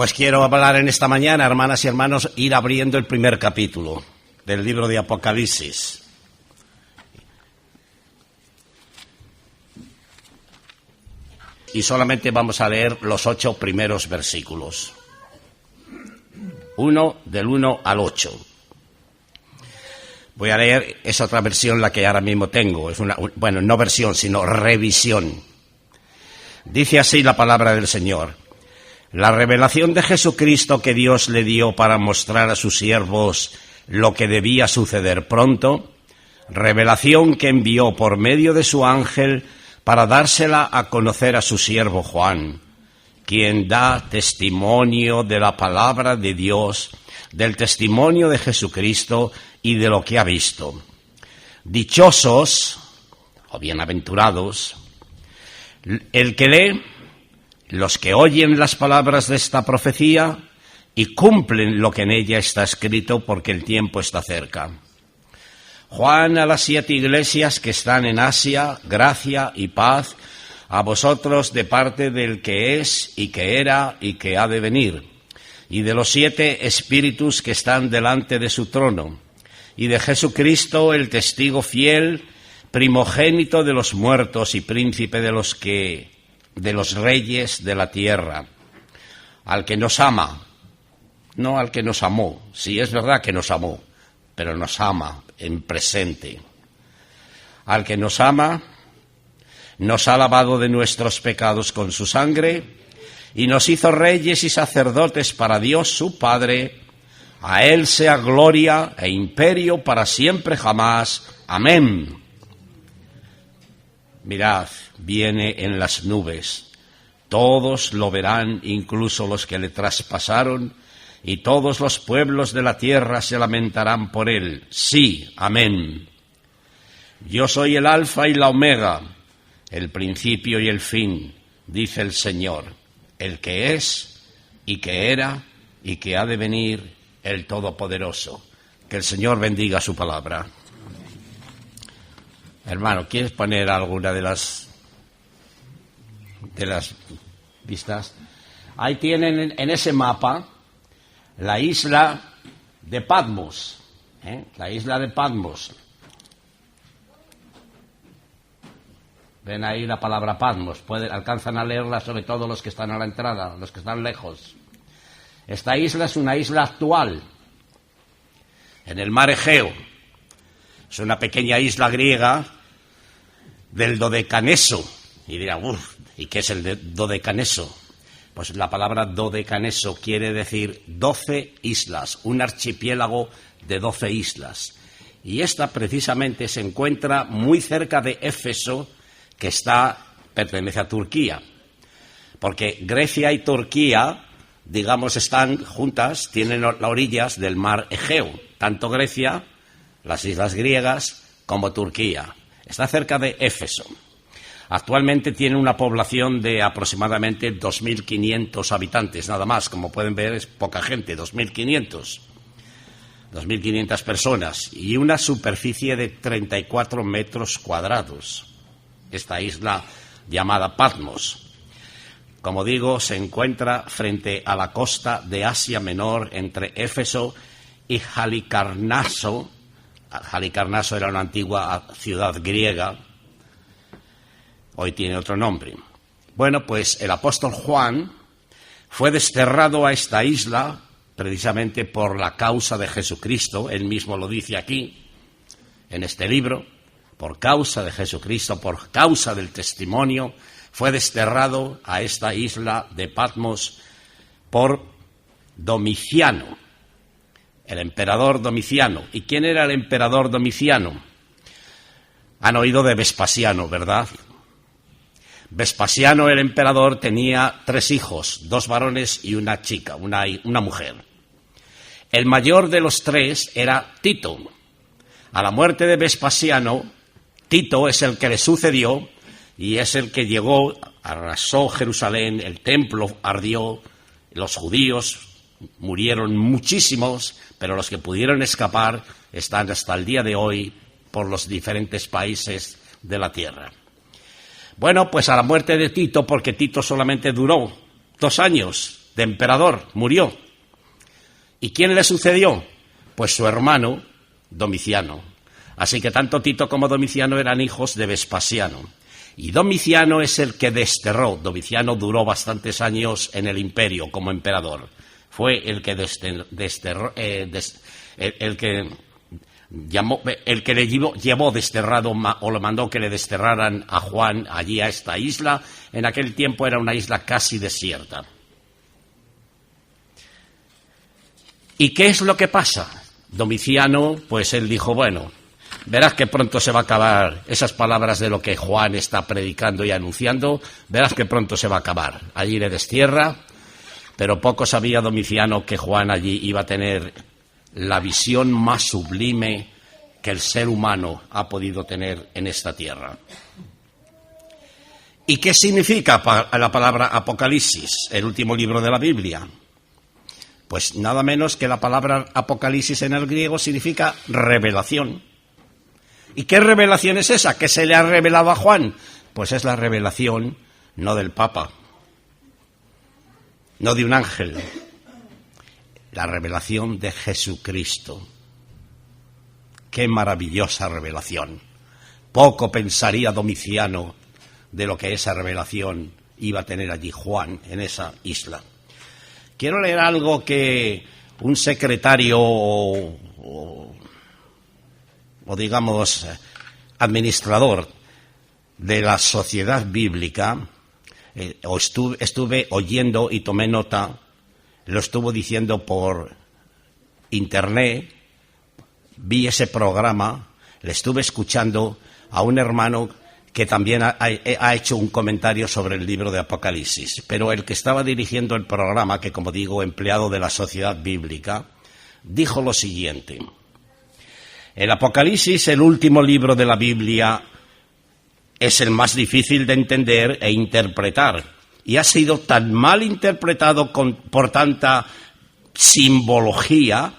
Pues quiero hablar en esta mañana, hermanas y hermanos, ir abriendo el primer capítulo del libro de Apocalipsis. Y solamente vamos a leer los 8 primeros versículos. Del 1 al 8. Voy a leer, es otra versión la que ahora mismo tengo. Es no versión, sino revisión. Dice así la palabra del Señor. La revelación de Jesucristo que Dios le dio para mostrar a sus siervos lo que debía suceder pronto, revelación que envió por medio de su ángel para dársela a conocer a su siervo Juan, quien da testimonio de la palabra de Dios, del testimonio de Jesucristo y de lo que ha visto. Dichosos, o bienaventurados, el que lee, los que oyen las palabras de esta profecía y cumplen lo que en ella está escrito, porque el tiempo está cerca. Juan a las 7 iglesias que están en Asia, gracia y paz a vosotros de parte del que es y que era y que ha de venir, y de los 7 espíritus que están delante de su trono, y de Jesucristo el testigo fiel, primogénito de los muertos y príncipe de los reyes de la tierra, al que nos ama, no al que nos amó. Sí, es verdad que nos amó, pero nos ama en presente. Al que nos ama, nos ha lavado de nuestros pecados con su sangre y nos hizo reyes y sacerdotes para Dios su Padre. A él sea gloria e imperio para siempre jamás. Amén. Mirad, viene en las nubes. Todos lo verán, incluso los que le traspasaron, y todos los pueblos de la tierra se lamentarán por él. Sí, amén. Yo soy el Alfa y la Omega, el principio y el fin, dice el Señor, el que es y que era y que ha de venir, el Todopoderoso. Que el Señor bendiga su palabra. Hermano, ¿quieres poner alguna de las vistas? Ahí tienen en ese mapa la isla de Patmos, la isla de Patmos. Ven ahí la palabra Patmos, alcanzan a leerla, sobre todo los que están a la entrada, los que están lejos. Esta isla es una isla actual, en el mar Egeo. Es una pequeña isla griega del Dodecaneso. Y dirá, ¿y qué es el Dodecaneso? Pues la palabra Dodecaneso quiere decir 12 islas, un archipiélago de 12 islas. Y esta precisamente se encuentra muy cerca de Éfeso, que pertenece a Turquía. Porque Grecia y Turquía, digamos, están juntas, tienen las orillas del mar Egeo. Tanto Grecia, las islas griegas, como Turquía. Está cerca de Éfeso. Actualmente tiene una población de aproximadamente 2.500 habitantes, nada más. Como pueden ver, es poca gente, 2.500 personas, y una superficie de 34 metros cuadrados. Esta isla llamada Patmos, como digo, se encuentra frente a la costa de Asia Menor, entre Éfeso y Halicarnaso. Halicarnaso era una antigua ciudad griega, hoy tiene otro nombre. Bueno, pues el apóstol Juan fue desterrado a esta isla precisamente por la causa de Jesucristo. Él mismo lo dice aquí, en este libro, por causa de Jesucristo, por causa del testimonio, fue desterrado a esta isla de Patmos por Domiciano, el emperador Domiciano. ¿Y quién era el emperador Domiciano? Han oído de Vespasiano, ¿verdad? Vespasiano, el emperador, tenía 3 hijos, 2 varones y una chica, una mujer. El mayor de los 3 era Tito. A la muerte de Vespasiano, Tito es el que le sucedió y es el que llegó, arrasó Jerusalén, el templo ardió, los judíos murieron muchísimos, pero los que pudieron escapar están hasta el día de hoy por los diferentes países de la tierra. Bueno, pues a la muerte de Tito, porque Tito solamente duró 2 años, de emperador, murió. ¿Y quién le sucedió? Pues su hermano Domiciano. Así que tanto Tito como Domiciano eran hijos de Vespasiano. Y Domiciano es el que desterró. Domiciano duró bastantes años en el imperio como emperador. Fue el que desterró, el que le llevó desterrado o lo mandó que le desterraran a Juan allí a esta isla. En aquel tiempo era una isla casi desierta. ¿Y qué es lo que pasa? Domiciano, pues él dijo, bueno, verás que pronto se va a acabar esas palabras de lo que Juan está predicando y anunciando, verás que pronto se va a acabar. Allí le destierra, pero poco sabía Domiciano que Juan allí iba a tener la visión más sublime que el ser humano ha podido tener en esta tierra. ¿Y qué significa la palabra Apocalipsis, el último libro de la Biblia? Pues nada menos que la palabra Apocalipsis en el griego significa revelación. ¿Y qué revelación es esa? ¿Qué se le ha revelado a Juan? Pues es la revelación no del Papa, no de un ángel, la revelación de Jesucristo. ¡Qué maravillosa revelación! Poco pensaría Domiciano de lo que esa revelación iba a tener allí Juan en esa isla. Quiero leer algo que un secretario o digamos administrador de la Sociedad Bíblica, estuve oyendo y tomé nota, lo estuvo diciendo por internet, vi ese programa, le estuve escuchando a un hermano que también ha hecho un comentario sobre el libro de Apocalipsis, pero el que estaba dirigiendo el programa, que como digo, empleado de la Sociedad Bíblica, dijo lo siguiente: el Apocalipsis, el último libro de la Biblia, es el más difícil de entender e interpretar, y ha sido tan mal interpretado por tanta simbología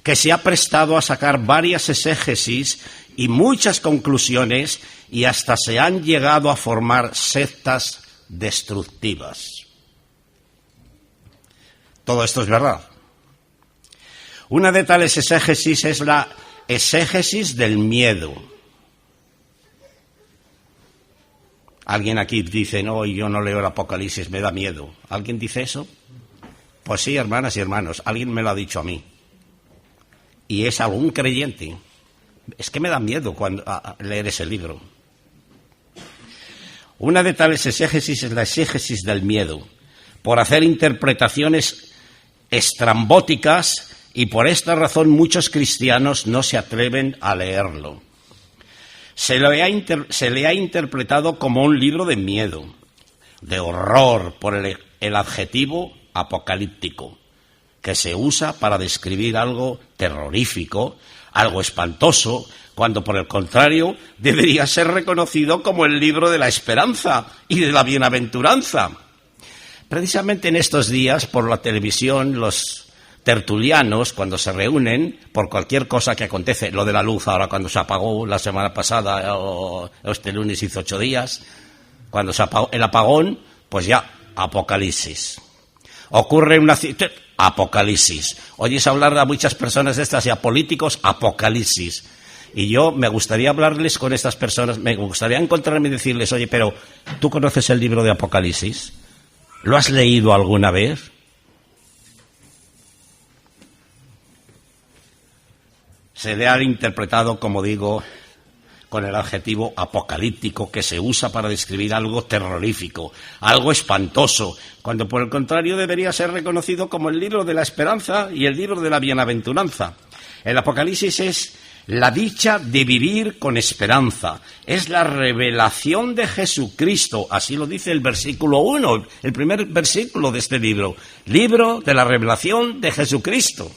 que se ha prestado a sacar varias exégesis y muchas conclusiones, y hasta se han llegado a formar sectas destructivas. Todo esto es verdad. Una de tales exégesis es la exégesis del miedo. Alguien aquí dice, no, yo no leo el Apocalipsis, me da miedo. ¿Alguien dice eso? Pues sí, hermanas y hermanos, alguien me lo ha dicho a mí. Y es algún creyente. Es que me da miedo a leer ese libro. Una de tales exégesis es la exégesis del miedo, por hacer interpretaciones estrambóticas, y por esta razón muchos cristianos no se atreven a leerlo. Se le ha interpretado como un libro de miedo, de horror, por el adjetivo apocalíptico, que se usa para describir algo terrorífico, algo espantoso, cuando por el contrario debería ser reconocido como el libro de la esperanza y de la bienaventuranza. Precisamente en estos días, por la televisión, los tertulianos, cuando se reúnen por cualquier cosa que acontece, lo de la luz ahora cuando se apagó la semana pasada, o este lunes hizo 8 días, cuando se apagó el apagón, pues ya, Apocalipsis. Ocurre una Apocalipsis. Oyes hablar a muchas personas de estas y a políticos, Apocalipsis. Y yo me gustaría hablarles con estas personas, me gustaría encontrarme y decirles, oye, pero ¿tú conoces el libro de Apocalipsis? ¿Lo has leído alguna vez? Se le ha interpretado, como digo, con el adjetivo apocalíptico, que se usa para describir algo terrorífico, algo espantoso, cuando por el contrario debería ser reconocido como el libro de la esperanza y el libro de la bienaventuranza. El Apocalipsis es la dicha de vivir con esperanza, es la revelación de Jesucristo, así lo dice el versículo 1, el primer versículo de este libro de la revelación de Jesucristo.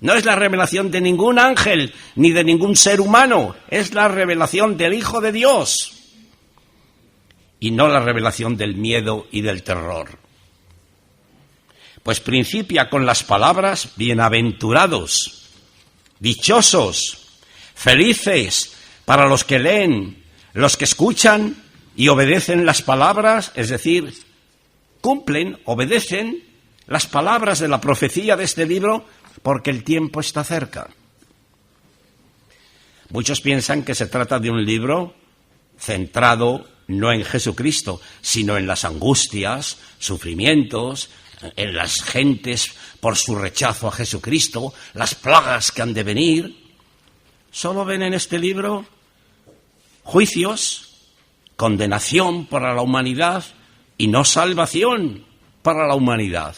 No es la revelación de ningún ángel ni de ningún ser humano, es la revelación del Hijo de Dios y no la revelación del miedo y del terror. Pues principia con las palabras bienaventurados, dichosos, felices para los que leen, los que escuchan y obedecen las palabras, es decir, cumplen, obedecen las palabras de la profecía de este libro porque el tiempo está cerca. Muchos piensan que se trata de un libro centrado no en Jesucristo, sino en las angustias, sufrimientos, en las gentes por su rechazo a Jesucristo, las plagas que han de venir. Solo ven en este libro juicios, condenación para la humanidad y no salvación para la humanidad.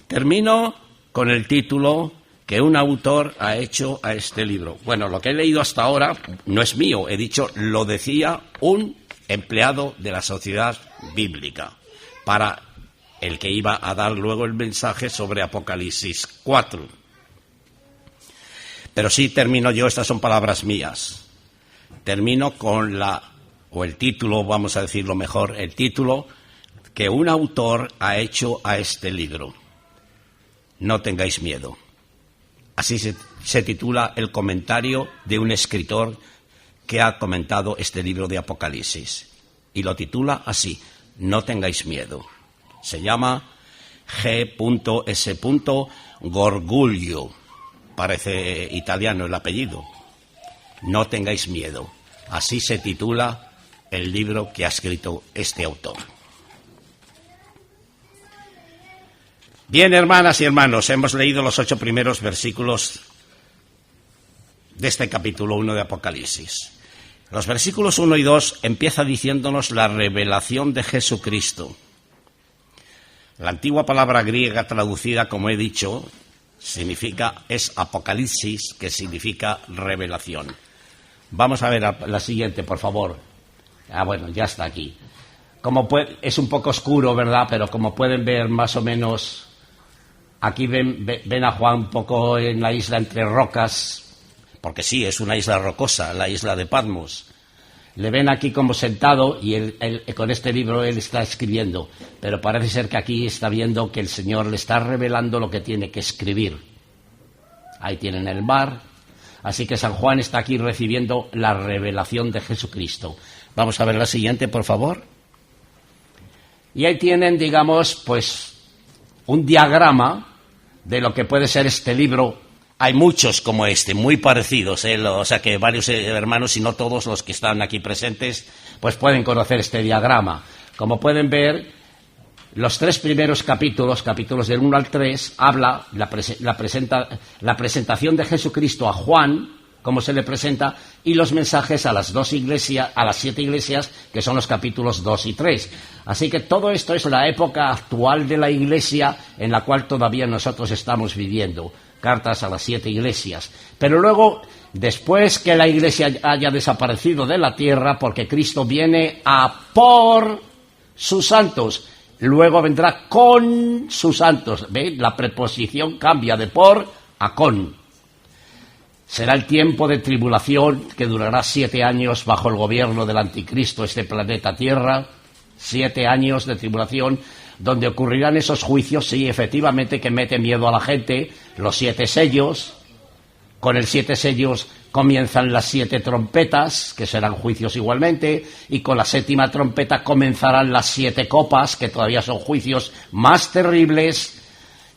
Termino con el título que un autor ha hecho a este libro. Bueno, lo que he leído hasta ahora no es mío, he dicho, lo decía un empleado de la Sociedad Bíblica, para el que iba a dar luego el mensaje sobre Apocalipsis 4. Pero sí termino yo, estas son palabras mías. Termino con el título, vamos a decirlo mejor, el título que un autor ha hecho a este libro. No tengáis miedo. Así se titula el comentario de un escritor que ha comentado este libro de Apocalipsis. Y lo titula así: No tengáis miedo. Se llama G.S. Gorguglio. Parece italiano el apellido. No tengáis miedo. Así se titula el libro que ha escrito este autor. Bien, hermanas y hermanos, hemos leído los 8 primeros versículos de este capítulo 1 de Apocalipsis. Los versículos 1 y 2 empieza diciéndonos la revelación de Jesucristo. La antigua palabra griega traducida, como he dicho, es apocalipsis, que significa revelación. Vamos a ver la siguiente, por favor. Bueno, ya está aquí. Es un poco oscuro, ¿verdad? Pero como pueden ver más o menos, aquí ven a Juan un poco en la isla entre rocas, porque sí, es una isla rocosa, la isla de Patmos. Le ven aquí como sentado y él, con este libro él está escribiendo, pero parece ser que aquí está viendo que el Señor le está revelando lo que tiene que escribir. Ahí tienen el mar, así que San Juan está aquí recibiendo la revelación de Jesucristo. Vamos a ver la siguiente, por favor. Y ahí tienen, digamos, pues un diagrama de lo que puede ser este libro. Hay muchos como este, muy parecidos, o sea que varios hermanos, y no todos los que están aquí presentes, pues pueden conocer este diagrama. Como pueden ver, los 3 primeros capítulos del 1 al 3, habla la presentación de Jesucristo a Juan, cómo se le presenta, y los mensajes a las 7 iglesias, que son los capítulos 2 y 3. Así que todo esto es la época actual de la iglesia en la cual todavía nosotros estamos viviendo. Cartas a las 7 iglesias. Pero luego, después que la iglesia haya desaparecido de la tierra, porque Cristo viene a por sus santos, luego vendrá con sus santos. ¿Ve? La preposición cambia de por a con. Será el tiempo de tribulación que durará 7 años bajo el gobierno del anticristo, este planeta Tierra. 7 años de tribulación, donde ocurrirán esos juicios, sí, efectivamente, que mete miedo a la gente, los 7 sellos. Con el 7 sellos comienzan las 7 trompetas, que serán juicios igualmente, y con la 7ª trompeta comenzarán las 7 copas, que todavía son juicios más terribles,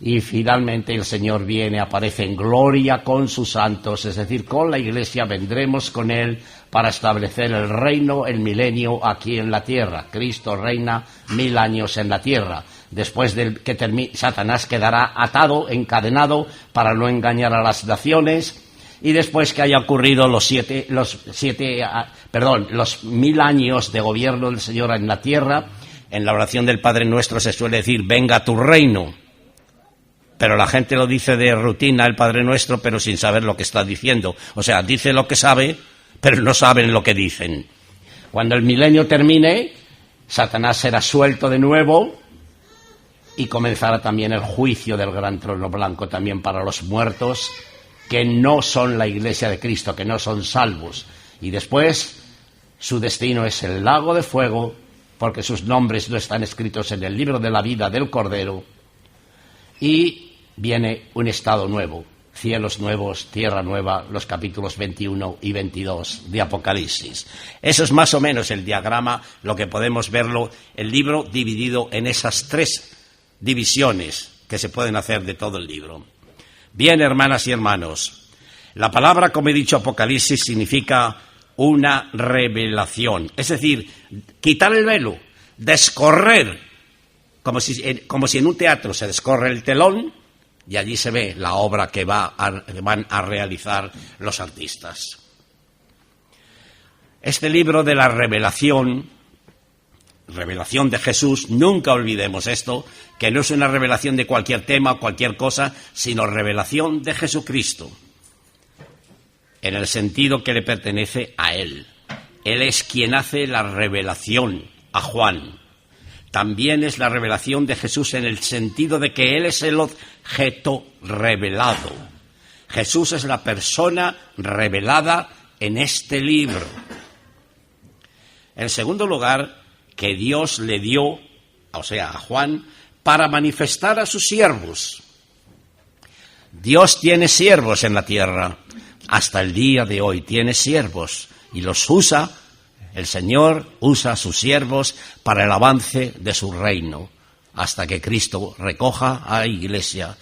y finalmente el Señor viene, aparece en gloria con sus santos, es decir, con la iglesia vendremos con Él para establecer el reino, el milenio aquí en la tierra. Cristo reina 1000 años en la tierra. Después de que Satanás quedará atado, encadenado, para no engañar a las naciones, y después que haya ocurrido los 1000 años de gobierno del Señor en la tierra, en la oración del Padre Nuestro se suele decir, venga tu reino. Pero la gente lo dice de rutina, el Padre Nuestro, pero sin saber lo que está diciendo. O sea, dice lo que sabe, pero no saben lo que dicen. Cuando el milenio termine, Satanás será suelto de nuevo y comenzará también el juicio del gran trono blanco también para los muertos que no son la iglesia de Cristo, que no son salvos. Y después su destino es el lago de fuego, porque sus nombres no están escritos en el libro de la vida del Cordero. Y viene un estado nuevo, cielos nuevos, tierra nueva, los capítulos 21 y 22 de Apocalipsis. Eso es más o menos el diagrama, lo que podemos verlo, el libro dividido en esas 3 divisiones que se pueden hacer de todo el libro. Bien, hermanas y hermanos, la palabra, como he dicho, Apocalipsis, significa una revelación, es decir, quitar el velo, descorrer, como si en un teatro se descorre el telón y allí se ve la obra que van a realizar los artistas. Este libro de la revelación de Jesús, nunca olvidemos esto, que no es una revelación de cualquier tema o cualquier cosa, sino revelación de Jesucristo, en el sentido que le pertenece a Él. Él es quien hace la revelación a Juan. También es la revelación de Jesús en el sentido de que Él es el objeto revelado. Jesús es la persona revelada en este libro. En segundo lugar, que Dios le dio, o sea, a Juan, para manifestar a sus siervos. Dios tiene siervos en la tierra. Hasta el día de hoy tiene siervos y los usa. El Señor usa a sus siervos para el avance de su reino, hasta que Cristo recoja a la Iglesia.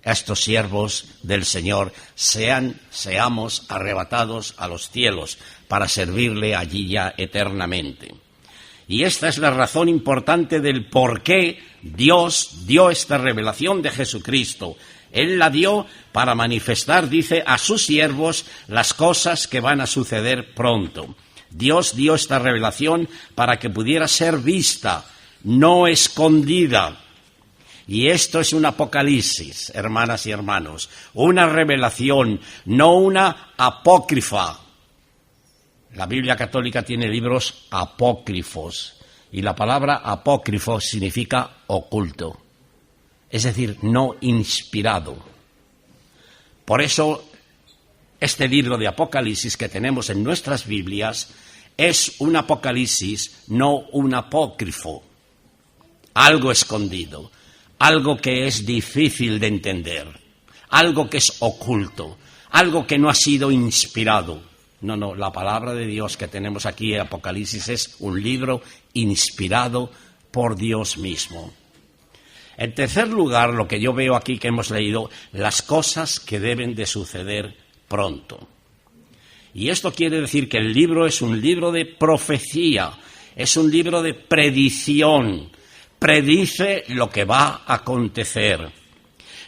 Estos siervos del Señor seamos arrebatados a los cielos para servirle allí ya eternamente. Y esta es la razón importante del por qué Dios dio esta revelación de Jesucristo. Él la dio para manifestar, dice, a sus siervos las cosas que van a suceder pronto. Dios dio esta revelación para que pudiera ser vista, no escondida. Y esto es un apocalipsis, hermanas y hermanos, una revelación, no una apócrifa. La Biblia católica tiene libros apócrifos, y la palabra apócrifo significa oculto, es decir, no inspirado. Por eso, este libro de Apocalipsis que tenemos en nuestras Biblias es un apocalipsis, no un apócrifo, algo escondido, algo que es difícil de entender, algo que es oculto, algo que no ha sido inspirado. No, la palabra de Dios que tenemos aquí en Apocalipsis es un libro inspirado por Dios mismo. En tercer lugar, lo que yo veo aquí que hemos leído, las cosas que deben de suceder pronto. Y esto quiere decir que el libro es un libro de profecía, es un libro de predicción, predice lo que va a acontecer.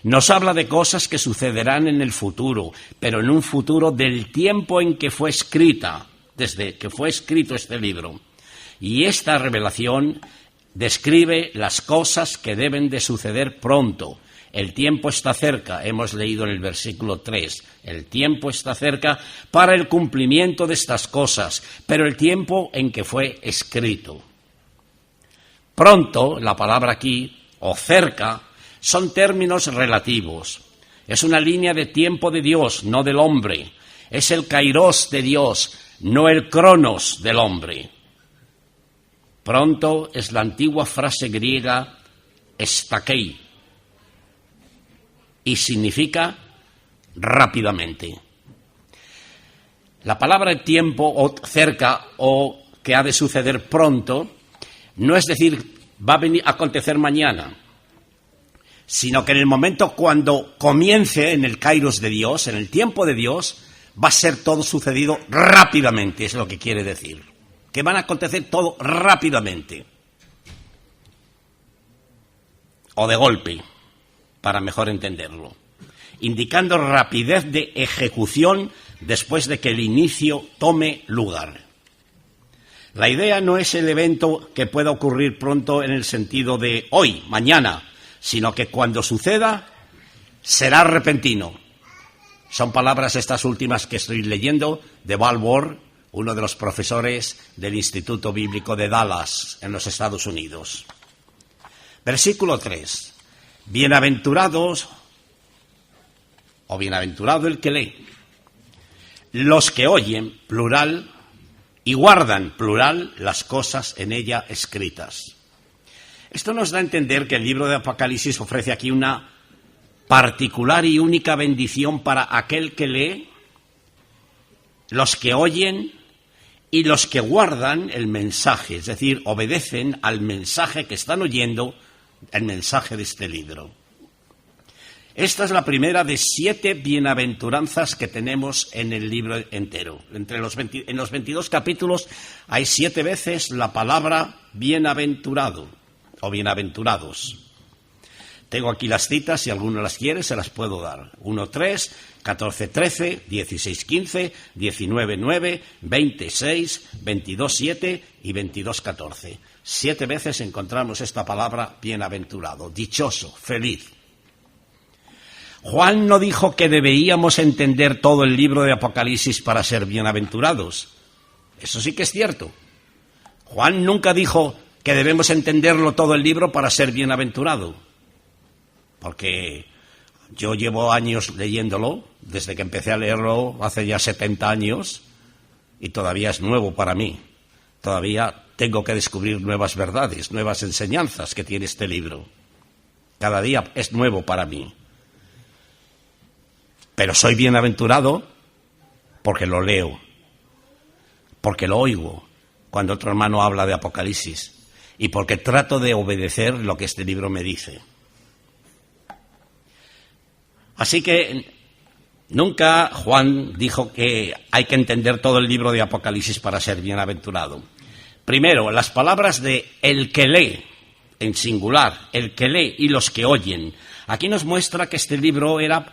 Nos habla de cosas que sucederán en el futuro, pero en un futuro del tiempo en que fue escrita, desde que fue escrito este libro. Y esta revelación describe las cosas que deben de suceder pronto. El tiempo está cerca, hemos leído en el versículo 3, el tiempo está cerca para el cumplimiento de estas cosas, pero el tiempo en que fue escrito. Pronto, la palabra aquí, o cerca, son términos relativos. Es una línea de tiempo de Dios, no del hombre. Es el kairos de Dios, no el cronos del hombre. Pronto es la antigua frase griega estakei y significa rápidamente. La palabra tiempo o cerca o que ha de suceder pronto no es decir va a acontecer mañana, sino que en el momento cuando comience en el kairos de Dios, en el tiempo de Dios, va a ser todo sucedido rápidamente, es lo que quiere decir. Que van a acontecer todo rápidamente. O de golpe, para mejor entenderlo. Indicando rapidez de ejecución después de que el inicio tome lugar. La idea no es el evento que pueda ocurrir pronto en el sentido de hoy, mañana, sino que cuando suceda será repentino. Son palabras estas últimas que estoy leyendo de Balbour, uno de los profesores del Instituto Bíblico de Dallas, en los Estados Unidos. Versículo 3. Bienaventurados, o bienaventurado el que lee, los que oyen, plural, y guardan, plural, las cosas en ella escritas. Esto nos da a entender que el libro de Apocalipsis ofrece aquí una particular y única bendición para aquel que lee, los que oyen y los que guardan el mensaje, es decir, obedecen al mensaje que están oyendo el mensaje de este libro. Esta es la primera de 7 bienaventuranzas que tenemos en el libro entero. En los 22 capítulos hay 7 veces la palabra bienaventurado o bienaventurados. Tengo aquí las citas, si alguno las quiere, se las puedo dar. 1:3, 14:13, 16:15, 19:9, 20:6, 22:7 y 22:14. 7 veces encontramos esta palabra bienaventurado, dichoso, feliz. Juan no dijo que debíamos entender todo el libro de Apocalipsis para ser bienaventurados. Eso sí que es cierto. Juan nunca dijo que debemos entenderlo todo el libro para ser bienaventurado. Porque yo llevo años leyéndolo, desde que empecé a leerlo hace ya 70 años, y todavía es nuevo para mí. Todavía tengo que descubrir nuevas verdades, nuevas enseñanzas que tiene este libro. Cada día es nuevo para mí. Pero soy bienaventurado porque lo leo, porque lo oigo cuando otro hermano habla de Apocalipsis y porque trato de obedecer lo que este libro me dice. Así que nunca Juan dijo que hay que entender todo el libro de Apocalipsis para ser bienaventurado. Primero, las palabras de el que lee, en singular, el que lee y los que oyen. Aquí nos muestra que este libro era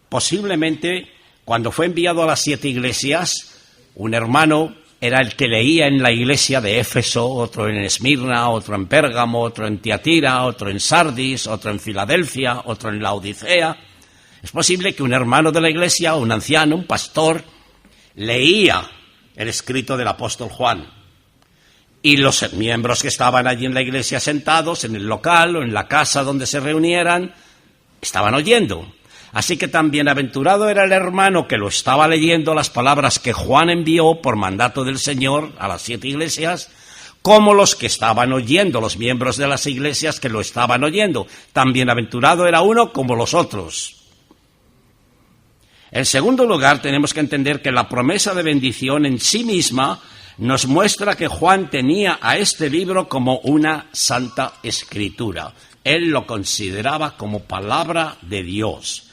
posiblemente, cuando fue enviado a las 7 iglesias, un hermano era el que leía en la iglesia de Éfeso, otro en Esmirna, otro en Pérgamo, otro en Tiatira, otro en Sardis, otro en Filadelfia, otro en Laodicea. Es posible que un hermano de la iglesia, un anciano, un pastor, leía el escrito del apóstol Juan. Y los miembros que estaban allí en la iglesia sentados, en el local o en la casa donde se reunieran, estaban oyendo. Así que tan bienaventurado era el hermano que lo estaba leyendo las palabras que Juan envió por mandato del Señor a las 7 iglesias, como los que estaban oyendo, los miembros de las iglesias que lo estaban oyendo. Tan bienaventurado era uno como los otros. En segundo lugar, tenemos que entender que la promesa de bendición en sí misma nos muestra que Juan tenía a este libro como una santa escritura. Él lo consideraba como palabra de Dios.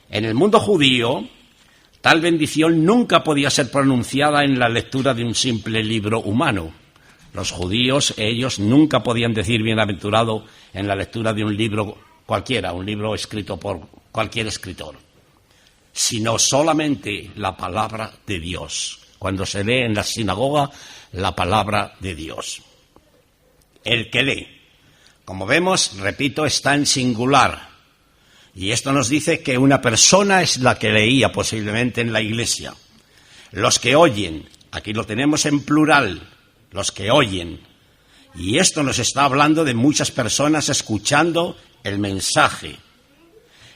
En el mundo judío, tal bendición nunca podía ser pronunciada en la lectura de un simple libro humano. Los judíos, ellos nunca podían decir bienaventurado en la lectura de un libro cualquiera, un libro escrito por cualquier escritor, sino solamente la palabra de Dios. Cuando se lee en la sinagoga, la palabra de Dios. El que lee, como vemos, repito, está en singular. Y esto nos dice que una persona es la que leía posiblemente en la iglesia. Los que oyen, aquí lo tenemos en plural, los que oyen. Y esto nos está hablando de muchas personas escuchando el mensaje.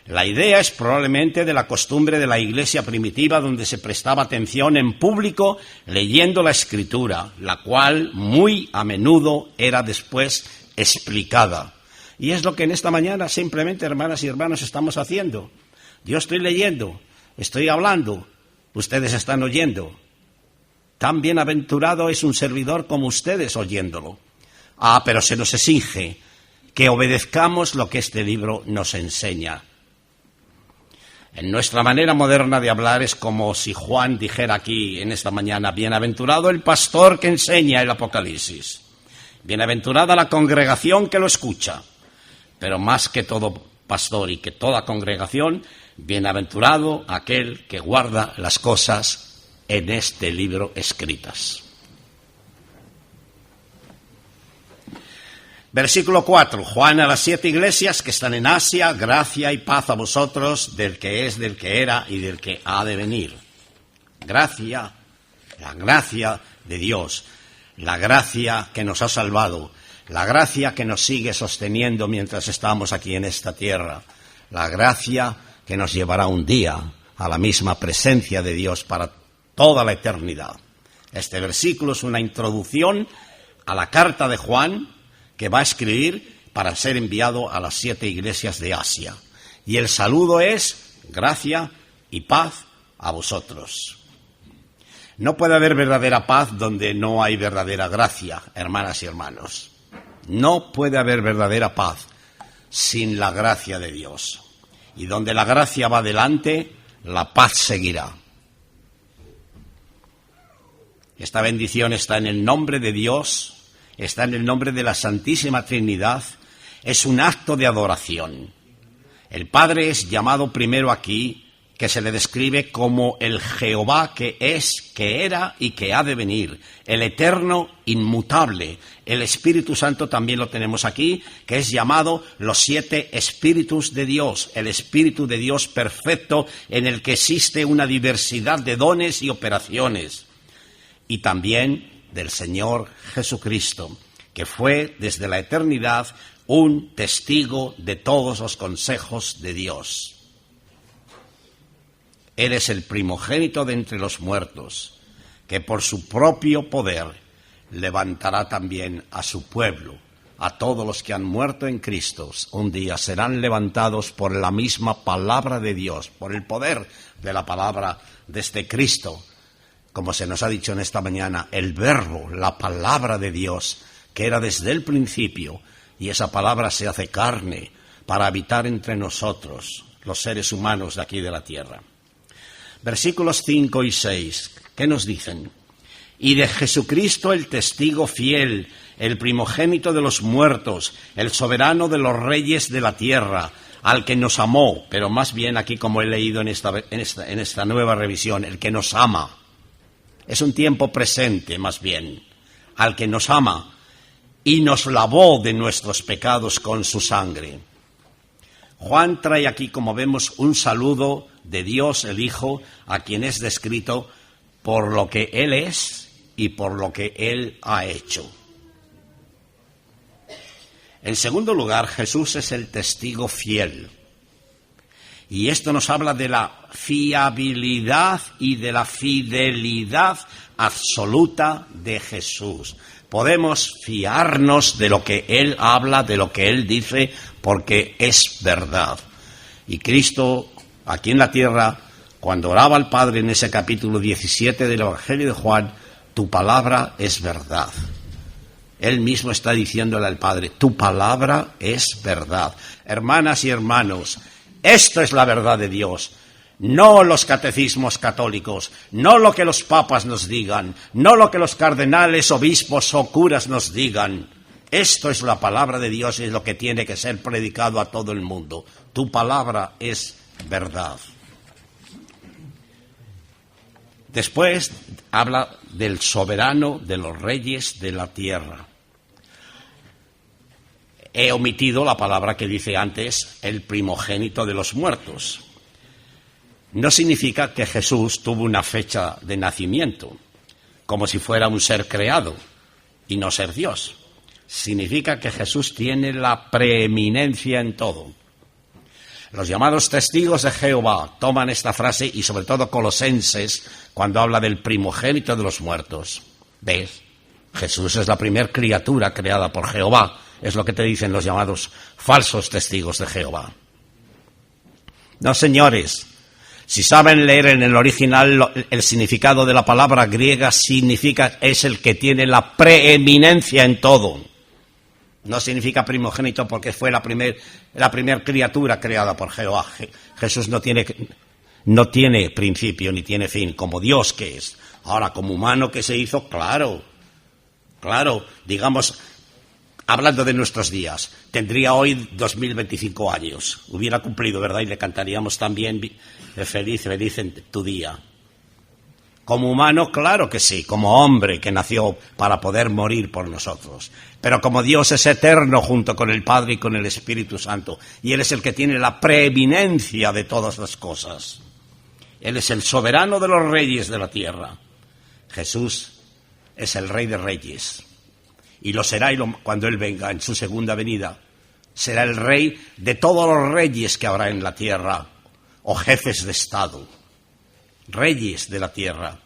La idea es probablemente de la costumbre de la iglesia primitiva, donde se prestaba atención en público leyendo la escritura, la cual muy a menudo era después explicada. Y es lo que en esta mañana simplemente, hermanas y hermanos, estamos haciendo. Yo estoy leyendo, estoy hablando, ustedes están oyendo. Tan bienaventurado es un servidor como ustedes oyéndolo. Pero se nos exige que obedezcamos lo que este libro nos enseña. En nuestra manera moderna de hablar es como si Juan dijera aquí en esta mañana: bienaventurado el pastor que enseña el Apocalipsis. Bienaventurada la congregación que lo escucha. Pero más que todo pastor y que toda congregación, bienaventurado aquel que guarda las cosas en este libro escritas. Versículo 4. Juan a las 7 iglesias que están en Asia, gracia y paz a vosotros, del que es, del que era y del que ha de venir. Gracia, la gracia de Dios, la gracia que nos ha salvado, la gracia que nos sigue sosteniendo mientras estamos aquí en esta tierra, la gracia que nos llevará un día a la misma presencia de Dios para toda la eternidad. Este versículo es una introducción a la carta de Juan que va a escribir para ser enviado a las 7 iglesias de Asia. Y el saludo es gracia y paz a vosotros. No puede haber verdadera paz donde no hay verdadera gracia, hermanas y hermanos. No puede haber verdadera paz sin la gracia de Dios. Y donde la gracia va adelante, la paz seguirá. Esta bendición está en el nombre de Dios, está en el nombre de la Santísima Trinidad, es un acto de adoración. El Padre es llamado primero aquí, que se le describe como el Jehová que es, que era y que ha de venir, el eterno, inmutable. El Espíritu Santo también lo tenemos aquí, que es llamado los 7 Espíritus de Dios, el Espíritu de Dios perfecto en el que existe una diversidad de dones y operaciones. Y también del Señor Jesucristo, que fue desde la eternidad un testigo de todos los consejos de Dios. Él es el primogénito de entre los muertos, que por su propio poder levantará también a su pueblo. A todos los que han muerto en Cristo, un día serán levantados por la misma palabra de Dios, por el poder de la palabra de este Cristo. Como se nos ha dicho en esta mañana, el verbo, la palabra de Dios, que era desde el principio, y esa palabra se hace carne para habitar entre nosotros, los seres humanos de aquí de la tierra. Versículos 5 y 6, ¿qué nos dicen? Y de Jesucristo el testigo fiel, el primogénito de los muertos, el soberano de los reyes de la tierra, al que nos amó, pero más bien aquí como he leído en esta nueva revisión, el que nos ama. Es un tiempo presente más bien, al que nos ama y nos lavó de nuestros pecados con su sangre. Juan trae aquí, como vemos, un saludo de Dios el Hijo, a quien es descrito por lo que Él es y por lo que Él ha hecho. En segundo lugar, Jesús es el testigo fiel. Y esto nos habla de la fiabilidad y de la fidelidad absoluta de Jesús. Podemos fiarnos de lo que Él habla, de lo que Él dice, porque es verdad. Y Cristo, aquí en la tierra, cuando oraba al Padre en ese capítulo 17 del Evangelio de Juan, tu palabra es verdad. Él mismo está diciéndole al Padre, tu palabra es verdad. Hermanas y hermanos, esto es la verdad de Dios. No los catecismos católicos, no lo que los papas nos digan, no lo que los cardenales, obispos o curas nos digan. Esto es la palabra de Dios y es lo que tiene que ser predicado a todo el mundo. Tu palabra es verdad. Después habla del soberano de los reyes de la tierra. He omitido la palabra que dice antes, el primogénito de los muertos. No significa que Jesús tuvo una fecha de nacimiento, como si fuera un ser creado y no ser Dios. Significa que Jesús tiene la preeminencia en todo. Los llamados testigos de Jehová toman esta frase, y sobre todo Colosenses, cuando habla del primogénito de los muertos. ¿Ves? Jesús es la primer criatura creada por Jehová. Es lo que te dicen los llamados falsos testigos de Jehová. No, señores. Si saben leer en el original, el significado de la palabra griega significa es el que tiene la preeminencia en todo. No significa primogénito porque fue la primer criatura creada por Jehová. Jesús no tiene principio ni tiene fin, como Dios que es. Ahora, como humano que se hizo, claro, digamos, hablando de nuestros días, tendría hoy 2025 años. Hubiera cumplido, ¿verdad? Y le cantaríamos también feliz en tu día. Como humano, claro que sí, como hombre que nació para poder morir por nosotros. Pero como Dios es eterno junto con el Padre y con el Espíritu Santo, y Él es el que tiene la preeminencia de todas las cosas. Él es el soberano de los reyes de la tierra. Jesús es el Rey de Reyes. Y lo será cuando Él venga en su segunda venida. Será el Rey de todos los reyes que habrá en la tierra, o jefes de Estado. Reyes de la tierra,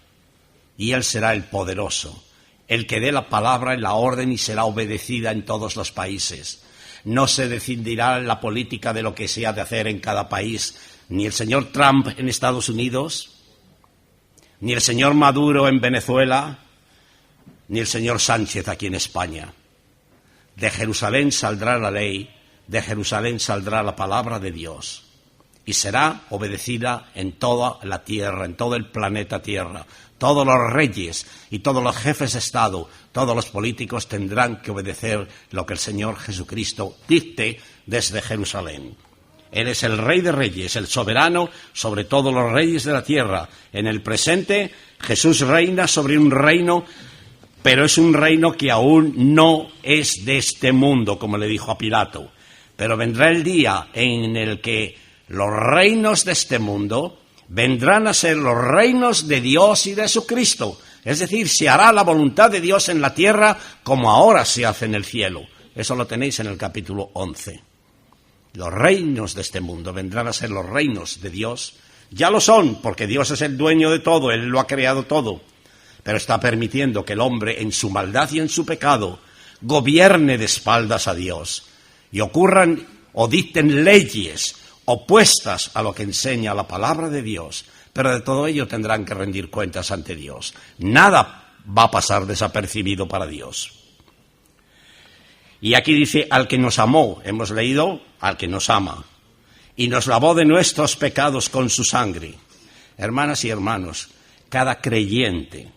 y Él será el poderoso, el que dé la palabra en la orden y será obedecida en todos los países. No se decidirá la política de lo que se ha de hacer en cada país, ni el señor Trump en Estados Unidos, ni el señor Maduro en Venezuela, ni el señor Sánchez aquí en España. De Jerusalén saldrá la ley, de Jerusalén saldrá la palabra de Dios, y será obedecida en toda la tierra, en todo el planeta Tierra. Todos los reyes y todos los jefes de Estado, todos los políticos tendrán que obedecer lo que el Señor Jesucristo dicte desde Jerusalén. Él es el Rey de Reyes, el soberano sobre todos los reyes de la tierra. En el presente, Jesús reina sobre un reino, pero es un reino que aún no es de este mundo, como le dijo a Pilato. Pero vendrá el día en el que los reinos de este mundo vendrán a ser los reinos de Dios y de su Cristo. Es decir, se hará la voluntad de Dios en la tierra como ahora se hace en el cielo. Eso lo tenéis en el capítulo 11. Los reinos de este mundo vendrán a ser los reinos de Dios. Ya lo son, porque Dios es el dueño de todo, Él lo ha creado todo. Pero está permitiendo que el hombre, en su maldad y en su pecado, gobierne de espaldas a Dios. Y ocurran o dicten leyes opuestas a lo que enseña la palabra de Dios, pero de todo ello tendrán que rendir cuentas ante Dios. Nada va a pasar desapercibido para Dios. Y aquí dice, al que nos amó, hemos leído, al que nos ama, y nos lavó de nuestros pecados con su sangre. Hermanas y hermanos, cada creyente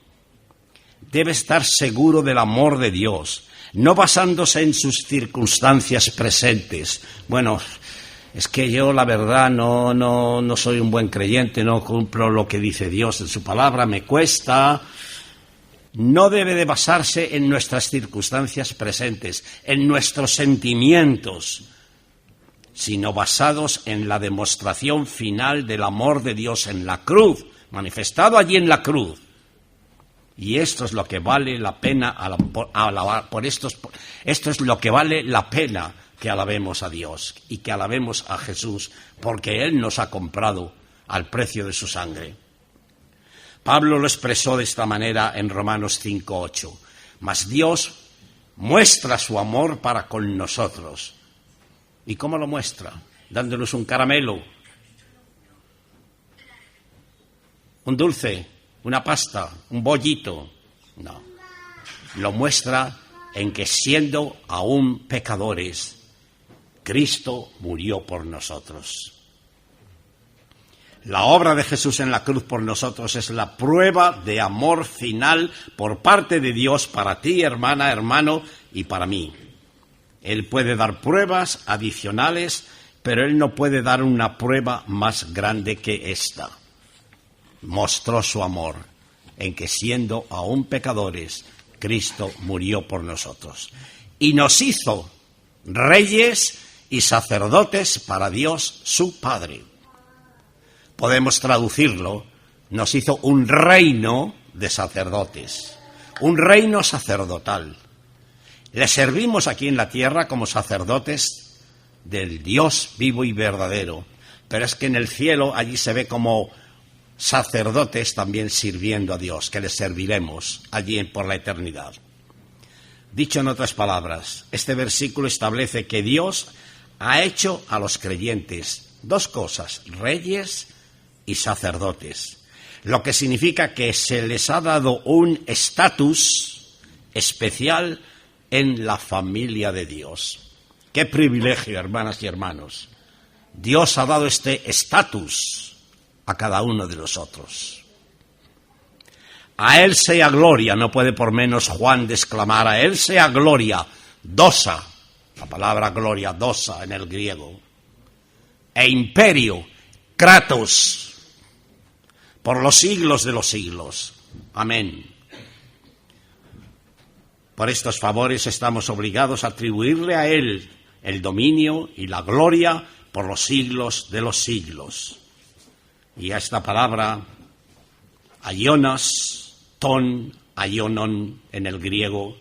debe estar seguro del amor de Dios, no basándose en sus circunstancias presentes. Bueno, es que yo, la verdad, no soy un buen creyente, no cumplo lo que dice Dios en su palabra, me cuesta. No debe de basarse en nuestras circunstancias presentes, en nuestros sentimientos, sino basados en la demostración final del amor de Dios en la cruz, manifestado allí en la cruz. Y esto es lo que vale la pena alabar, esto es lo que vale la pena que alabemos a Dios y que alabemos a Jesús, porque Él nos ha comprado al precio de su sangre. Pablo lo expresó de esta manera en Romanos 5:8. Mas Dios muestra su amor para con nosotros. ¿Y cómo lo muestra? Dándonos un caramelo, un dulce, una pasta, un bollito. No. Lo muestra en que, siendo aún pecadores, Cristo murió por nosotros. La obra de Jesús en la cruz por nosotros es la prueba de amor final por parte de Dios para ti, hermana, hermano, y para mí. Él puede dar pruebas adicionales, pero Él no puede dar una prueba más grande que esta. Mostró su amor en que, siendo aún pecadores, Cristo murió por nosotros. Y nos hizo reyes y sacerdotes para Dios su Padre. Podemos traducirlo, nos hizo un reino de sacerdotes, un reino sacerdotal. Le servimos aquí en la tierra como sacerdotes del Dios vivo y verdadero, pero es que en el cielo allí se ve como sacerdotes también sirviendo a Dios, que les serviremos allí por la eternidad. Dicho en otras palabras, este versículo establece que Dios ha hecho a los creyentes dos cosas, reyes y sacerdotes, lo que significa que se les ha dado un estatus especial en la familia de Dios. ¡Qué privilegio, hermanas y hermanos! Dios ha dado este estatus a cada uno de nosotros. A Él sea gloria, no puede por menos Juan de exclamar, a Él sea gloria, dosa, la palabra gloria, dosa en el griego, e imperio, kratos, por los siglos de los siglos. Amén. Por estos favores estamos obligados a atribuirle a Él el dominio y la gloria por los siglos de los siglos. Y a esta palabra, aionas, ton, aionon en el griego,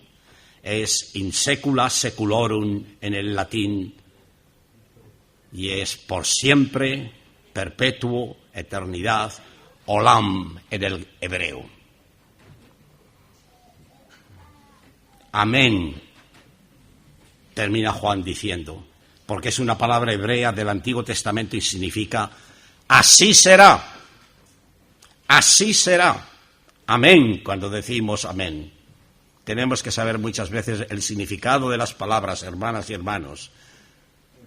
es in secula seculorum en el latín, y es por siempre, perpetuo, eternidad, olam en el hebreo. Amén, termina Juan diciendo, porque es una palabra hebrea del Antiguo Testamento y significa así será, así será. Amén, cuando decimos amén. tenemos que saber muchas veces el significado de las palabras, hermanas y hermanos.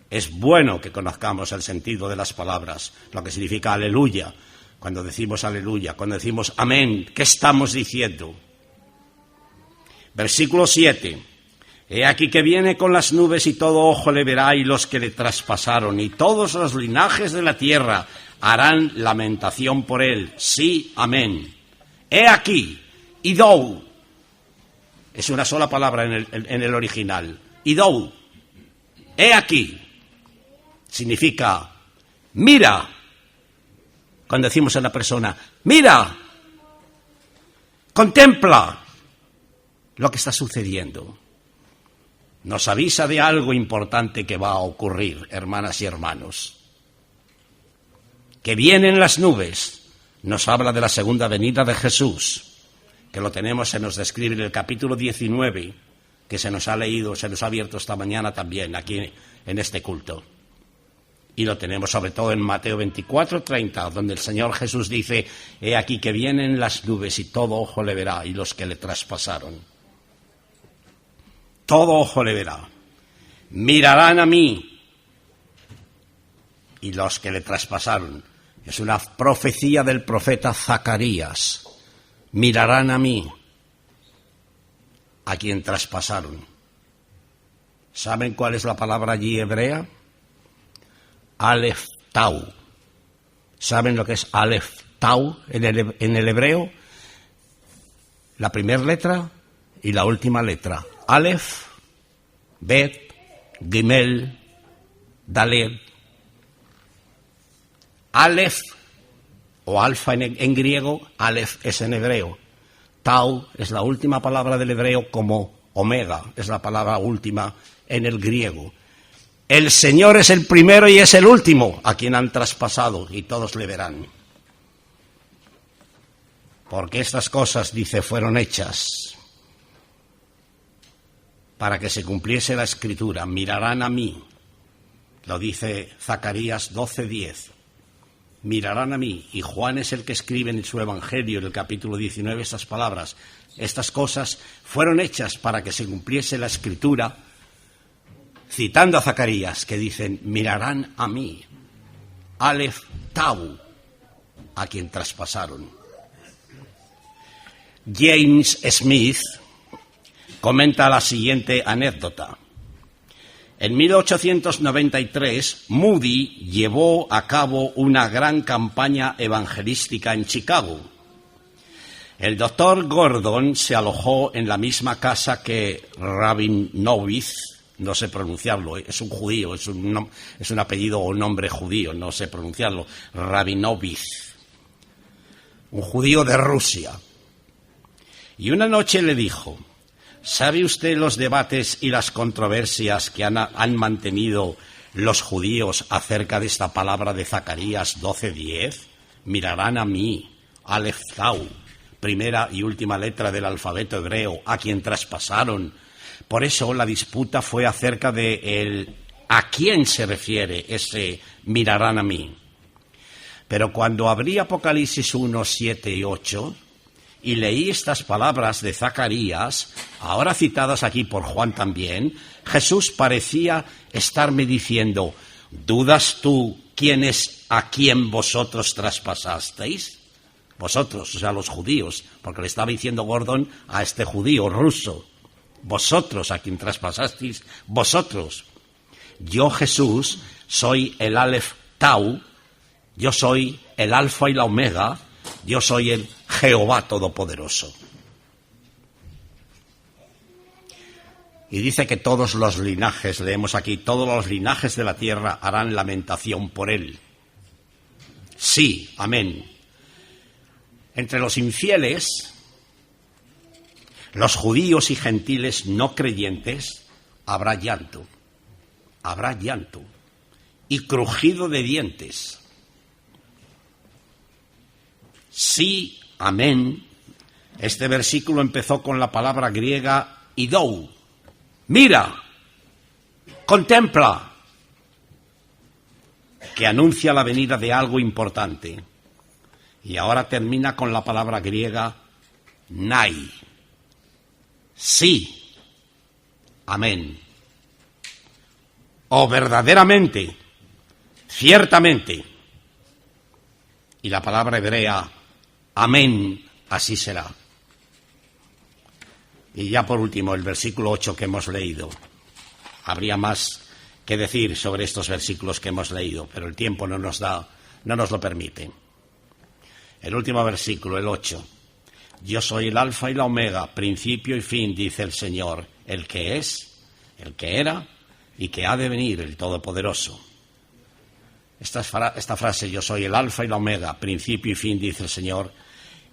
Es bueno que conozcamos el sentido de las palabras, lo que significa aleluya. Cuando decimos aleluya, cuando decimos amén, ¿qué estamos diciendo? Versículo 7. He aquí que viene con las nubes y todo ojo le verá y los que le traspasaron y todos los linajes de la tierra harán lamentación por él. Sí, amén. He aquí, idou. Es una sola palabra en el original. Idou. He aquí. Significa, mira. Cuando decimos a la persona, mira, contempla lo que está sucediendo. Nos avisa de algo importante que va a ocurrir, hermanas y hermanos. Que vienen las nubes, nos habla de la segunda venida de Jesús, que lo tenemos, se nos describe en el capítulo 19, que se nos ha leído, se nos ha abierto esta mañana también, aquí en este culto. Y lo tenemos sobre todo en Mateo 24:30, donde el Señor Jesús dice, he aquí que vienen las nubes y todo ojo le verá y los que le traspasaron. Todo ojo le verá. Mirarán a mí y los que le traspasaron. Es una profecía del profeta Zacarías. Mirarán a mí, a quien traspasaron. ¿Saben cuál es la palabra allí hebrea? Aleph Tau. ¿Saben lo que es Aleph Tau en el hebreo? La primera letra y la última letra. Aleph, Bet, Gimel, Dalet. Aleph o alfa en griego, Aleph es en hebreo. Tau es la última palabra del hebreo como omega, es la palabra última en el griego. El Señor es el primero y es el último a quien han traspasado y todos le verán. Porque estas cosas, dice, fueron hechas para que se cumpliese la Escritura. Mirarán a mí, lo dice Zacarías 12:10. Mirarán a mí, y Juan es el que escribe en su Evangelio, en el capítulo 19, estas palabras. Estas cosas fueron hechas para que se cumpliese la Escritura, citando a Zacarías, que dicen, mirarán a mí, Aleph Tau, a quien traspasaron. James Smith comenta la siguiente anécdota. En 1893, Moody llevó a cabo una gran campaña evangelística en Chicago. El doctor Gordon se alojó en la misma casa que Rabinovich, no sé pronunciarlo, es un judío, es un apellido o nombre judío, no sé pronunciarlo, Rabinovich, un judío de Rusia. Y una noche le dijo, ¿sabe usted los debates y las controversias que han mantenido los judíos acerca de esta palabra de Zacarías 12:10? Mirarán a mí, Aleph Tau, primera y última letra del alfabeto hebreo, a quien traspasaron. Por eso la disputa fue acerca de a quién se refiere ese mirarán a mí. Pero cuando abrí Apocalipsis 1, 7 y 8 y leí estas palabras de Zacarías, ahora citadas aquí por Juan también, Jesús parecía estarme diciendo, ¿dudas tú quién es a quien vosotros traspasasteis? Vosotros, o sea, los judíos, porque le estaba diciendo Gordon a este judío ruso. Vosotros a quien traspasasteis, vosotros. Yo, Jesús, soy el Aleph Tau, yo soy el Alfa y la Omega, yo soy el Jehová Todopoderoso. Y dice que todos los linajes, leemos aquí, todos los linajes de la tierra harán lamentación por él. Sí, amén. Entre los infieles, los judíos y gentiles no creyentes, habrá llanto y crujido de dientes. Sí, amén. Este versículo empezó con la palabra griega idou. Mira, contempla, que anuncia la venida de algo importante. Y ahora termina con la palabra griega nai. sí, amén. O verdaderamente, ciertamente. Y la palabra hebrea, amén, así será. Y ya por último, el versículo 8 que hemos leído. Habría más que decir sobre estos versículos que hemos leído, pero el tiempo no nos lo permite. El último versículo, el 8. Yo soy el alfa y la omega, principio y fin, dice el Señor, el que es, el que era y que ha de venir, el Todopoderoso. Esta frase, yo soy el alfa y la omega, principio y fin, dice el Señor,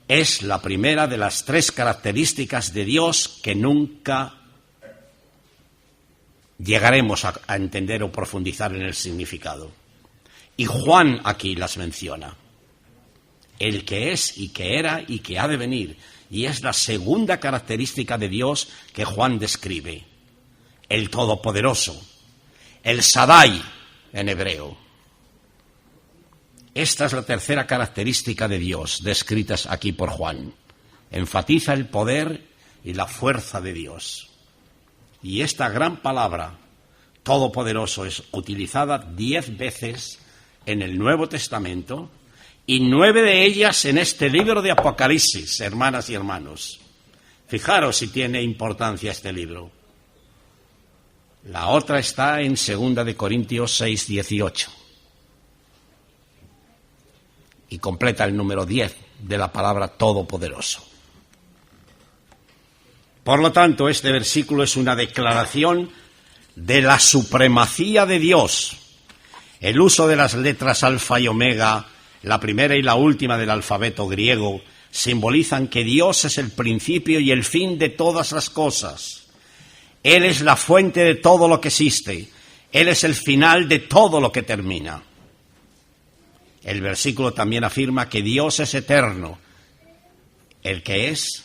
es la primera de las 3 características de Dios que nunca llegaremos a entender o profundizar en el significado. Y Juan aquí las menciona. El que es y que era y que ha de venir. Y es la segunda característica de Dios que Juan describe. El Todopoderoso. El Shaddai en hebreo. Esta es la tercera característica de Dios, descritas aquí por Juan. Enfatiza el poder y la fuerza de Dios. Y esta gran palabra, todopoderoso, es utilizada 10 veces en el Nuevo Testamento y 9 de ellas en este libro de Apocalipsis, hermanas y hermanos. Fijaros si tiene importancia este libro. La otra está en 2 de Corintios 6, 18. Y completa el número 10 de la palabra todopoderoso. Por lo tanto, este versículo es una declaración de la supremacía de Dios. El uso de las letras alfa y omega, la primera y la última del alfabeto griego, simbolizan que Dios es el principio y el fin de todas las cosas. Él es la fuente de todo lo que existe. Él es el final de todo lo que termina. El versículo también afirma que Dios es eterno, el que es,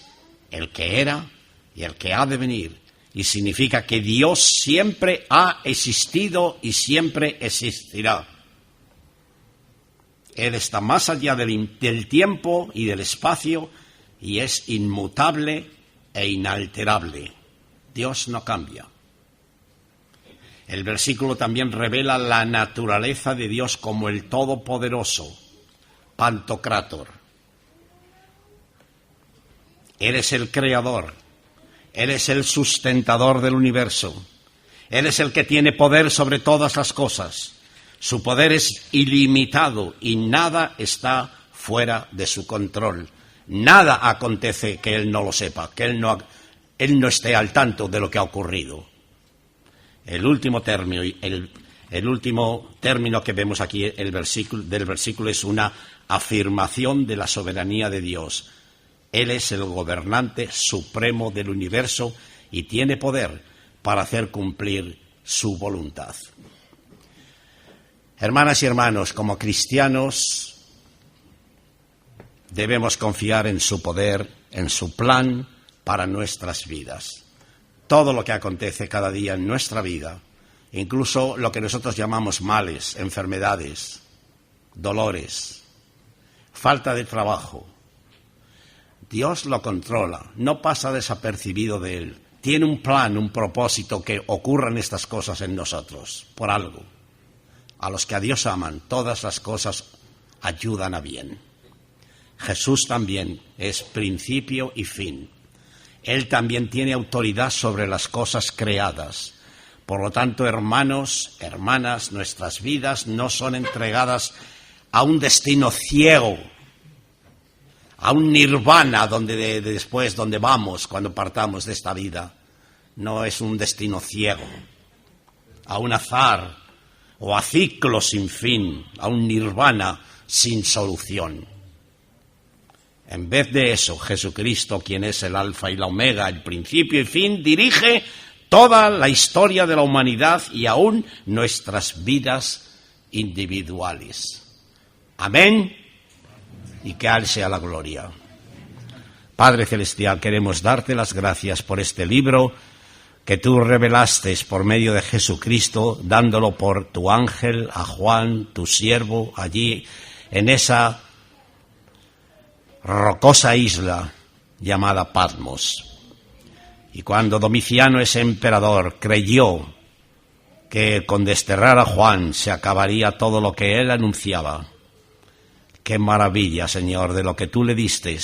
el que era y el que ha de venir. Y significa que Dios siempre ha existido y siempre existirá. Él está más allá del tiempo y del espacio y es inmutable e inalterable. Dios no cambia. El versículo también revela la naturaleza de Dios como el Todopoderoso, Pantocrátor. Él es el Creador, Él es el sustentador del universo, Él es el que tiene poder sobre todas las cosas. Su poder es ilimitado y nada está fuera de su control. Nada acontece que Él no lo sepa, que Él no esté al tanto de lo que ha ocurrido. El último término que vemos aquí del versículo es una afirmación de la soberanía de Dios. Él es el gobernante supremo del universo y tiene poder para hacer cumplir su voluntad. Hermanas y hermanos, como cristianos debemos confiar en su poder, en su plan para nuestras vidas. Todo lo que acontece cada día en nuestra vida, incluso lo que nosotros llamamos males, enfermedades, dolores, falta de trabajo, Dios lo controla, no pasa desapercibido de Él. Tiene un plan, un propósito que ocurran estas cosas en nosotros, por algo. A los que a Dios aman, todas las cosas ayudan a bien. Jesús también es principio y fin. Él también tiene autoridad sobre las cosas creadas. Por lo tanto, hermanos, hermanas, nuestras vidas no son entregadas a un destino ciego, a un nirvana donde vamos cuando partamos de esta vida. No es un destino ciego, a un azar o a ciclo sin fin, a un nirvana sin solución. En vez de eso, Jesucristo, quien es el alfa y la omega, el principio y fin, dirige toda la historia de la humanidad y aún nuestras vidas individuales. Amén, y que a Él sea la gloria. Padre Celestial, queremos darte las gracias por este libro que tú revelaste por medio de Jesucristo, dándolo por tu ángel a Juan, tu siervo, allí en esa rocosa isla llamada Patmos. Y cuando Domiciano, ese emperador, creyó que con desterrar a Juan se acabaría todo lo que él anunciaba, qué maravilla, Señor, de lo que tú le diste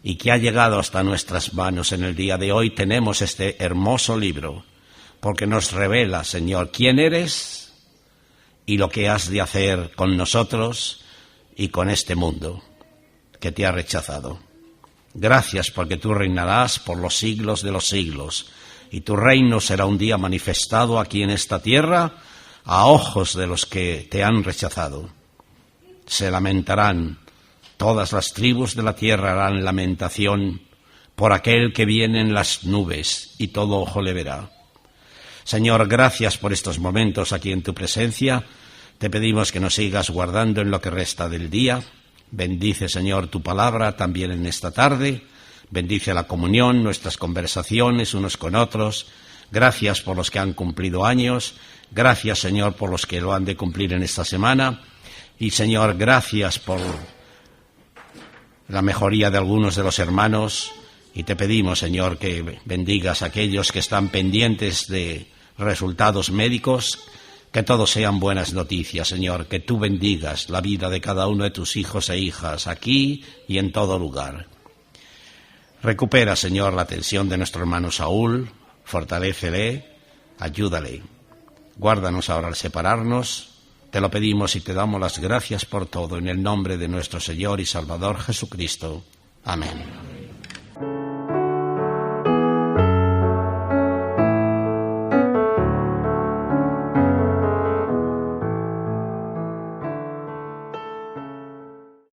y que ha llegado hasta nuestras manos en el día de hoy. Tenemos este hermoso libro, porque nos revela, Señor, quién eres y lo que has de hacer con nosotros y con este mundo que te ha rechazado. Gracias, porque tú reinarás por los siglos de los siglos, y tu reino será un día manifestado aquí en esta tierra a ojos de los que te han rechazado. Se lamentarán, todas las tribus de la tierra harán lamentación por aquel que viene en las nubes, y todo ojo le verá. Señor, gracias por estos momentos aquí en tu presencia. Te pedimos que nos sigas guardando en lo que resta del día. Bendice, Señor, tu palabra también en esta tarde. Bendice la comunión, nuestras conversaciones unos con otros. Gracias por los que han cumplido años. Gracias, Señor, por los que lo han de cumplir en esta semana. Y, Señor, gracias por la mejoría de algunos de los hermanos. Y te pedimos, Señor, que bendigas a aquellos que están pendientes de resultados médicos. Que todos sean buenas noticias, Señor, que tú bendigas la vida de cada uno de tus hijos e hijas, aquí y en todo lugar. Recupera, Señor, la atención de nuestro hermano Saúl, fortalécele, ayúdale. Guárdanos ahora al separarnos, te lo pedimos y te damos las gracias por todo, en el nombre de nuestro Señor y Salvador Jesucristo. Amén.